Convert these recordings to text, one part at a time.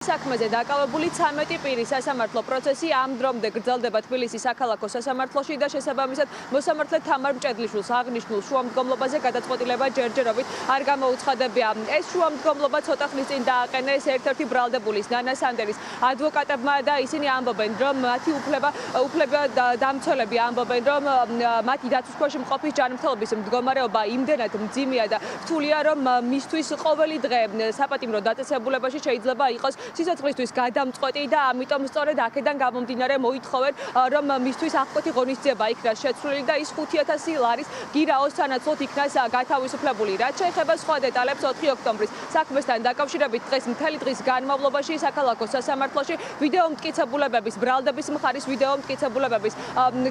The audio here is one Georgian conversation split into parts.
საქმეზე დაკავებული 13 პირის სასამართლო პროცესი ამ დრომდე გრძელდება თბილისის საქალაქო სასამართლოში და შესაბამისად მოსამართლე თამარ მჭედლიშვილს აღნიშნულ შუამდგომლობაზე გადაწყვეტილება ჯერჯერობით არ გამოუცხადებია. ეს შუამდგომლობა ცოტა ხნის წინ დააყენეს ერთ-ერთი ბრალდებულის ნანა სანდერის ადვოკატებმა და ისინი ამბობენ, რომ მათი უფლება დამცველები ამბობენ, რომ მათი დაცვის ქვეშ მყოფის ჯანმრთელობის მდგომარეობა იმდენად მძიმეა და რთულია, რომ მისთვის ყოველი დღე საპატიმრო დაწესებულებაში შეიძლება იყოს სიცოცხლისთვის გადამწყვეტი და ამიტომ სწორედ აქედან გამომდინარე მოითხოვენ, რომ მისთვის აღკვეთი ღონისძიება იქნას შეცვლილი და ის 5,000 ლარის გირაოს სანაცვლოდ იქნას გათავისუფლებული. რაც შეეხება სხვა დეტალებს 4 ოქტომბრის საქმესთან დაკავშირებით დღეს მთელი დღის განმავლობაში საქალაქო სასამართლოში ვიდეო მტკიცებულებების ბრალდების მხარის ვიდეო მტკიცებულებების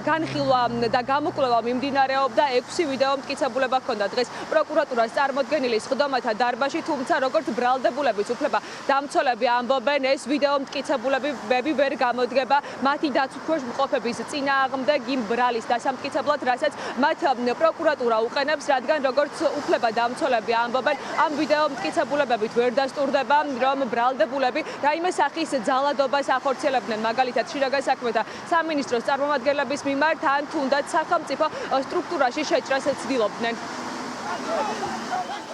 განხილვა და გამოკვლევა მიმდინარეობდა 6 ვიდეო მტკიცებულება ჰქონდა დღეს პროკურატურას წარმოდგენილი სხდომათა დარბაზში, თუმცა როგორც ბრალდებულების უფლება დამცველები ამბობენ, ეს ვიდეო მტკიცებულებები ვერ გამოდგება მათი დაცვის ქვეშ მყოფების წინააღმდეგ იმ ბრალის დასამტკიცებლად, რასაც მათ პროკურატურა უყენებს, რადგან როგორც უფლება დამცველები ამბობენ, ამ ვიდეო მტკიცებულებებით ვერ დასტურდება, რომ ბრალდებულები რაიმე სახის ძალადობას ახორციელებდნენ, მაგალითად შინაგან საქმეთა სამინისტროს წარმომადგენლების მიმართ ან თუნდაც სახელმწიფო სტრუქტურაში შეჭრას ცდილობდნენ.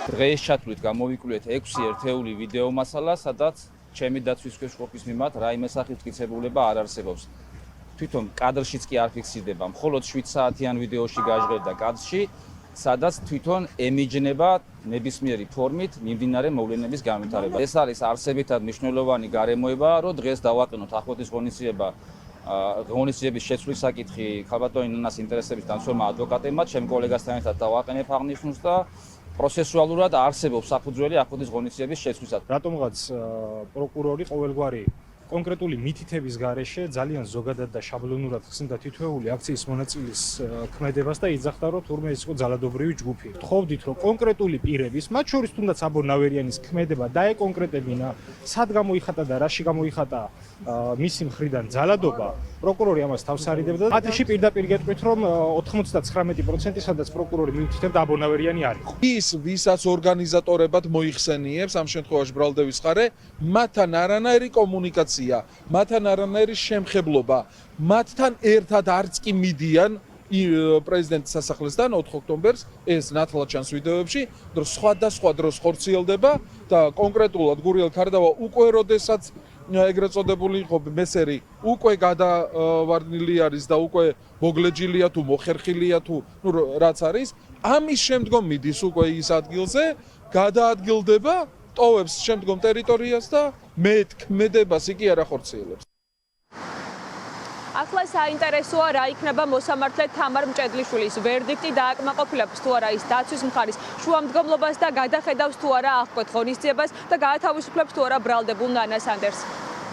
დღეს ჩათვლით გამოვიკვლიეთ 6 ერთეული ვიდეო მასალა, სადაც ჩემი დაცვის ქვეშ მყოფის მიმართ რაიმე სახის მტკიცებულება არ არსებობს. თვითონ კადრშიც კი არ ფიქსირდება, მხოლოდ 7 საათიან ვიდეოში გაჟღერდა კადრში, სადაც თვითონ ემიჯნება ნებისმიერი ფორმით მიმდინარე მოვლენების განვითარება. ეს არის არსებითად მნიშვნელოვანი გარემოება, რომ დღეს დავაყენოთ აღკვეთის ღონისძიების შეცვლის საკითხი ქალბატონი ნანას ინტერესების დამცველმა ადვოკატებმა, ჩემ კოლეგასთან ერთად დავაყენებ აღნიშნულს და პროცესუალურად არსებობს საფუძველი აღკვეთის ღონისძიების შეცვლისას. რატომღაც პროკურორი ყოველგვარი კონკრეტული მითითების გარეშე ძალიან ზოგადად და შაბლონურად ხსნიდა თითოეული აქციის მონაწილის ქმედებას და იძახდა, რომ თურმე ეს იყო ძალადობრივი ჯგუფი. თხოვდით, რომ კონკრეტული პირების, მათ შორის თუნდაც აბორ ნავერიანის ქმედება დაეკონკრეტებინა, სად გამოიხატა და რაში გამოიხატა მისი მხრიდან ძალადობა, პროკურორი ამას თავს არიდებდა. ათში პირდაპირ გეტყვით, რომ 99% სადაც პროკურორი მიუთითებდა აბორ ნავერიანი არ იყო. ის, ვისაც ორგანიზატორებად მოიხსენიებს ამ შემთხვევაში ბრალდების მხარე, მათთან არანაირი კომუნიკაცია, მათთან არანაირი შემხებლობა, მათთან ერთად არც კი მიდიან პრეზიდენტის სასახლესთან 4 ოქტომბერს ეს ნათლად ჩანს ვიდეოებში, რომ სხვადასხვა დროს ხორციელდება და კონკრეტულად გურიელ ქარდავა უკვე როდესაც ეგრეთ წოდებული იყო მესერი უკვე გადავარდნილი არის და უკვე მოგლეჯილია თუ მოხერხილია თუ რაც არის, ამის შემდგომ მიდის უკვე ის ადგილზე, გადაადგილდება, ტოვებს შემდგომ ტერიტორიას და მეტ ქმედებას იგი არ ახორციელებს. ახლა საინტერესოა რა იქნება მოსამართლე თამარ მჭედლიშვილის ვერდიქტი დააკმაყოფილებს თუ არა ის დაცვის მხარის შუამდგომლობას და გადახედავს თუ არა აღკვეთ ღონისძიებას და გაათავისუფლებს თუ არა ბრალდებულ ნანა სანდერს.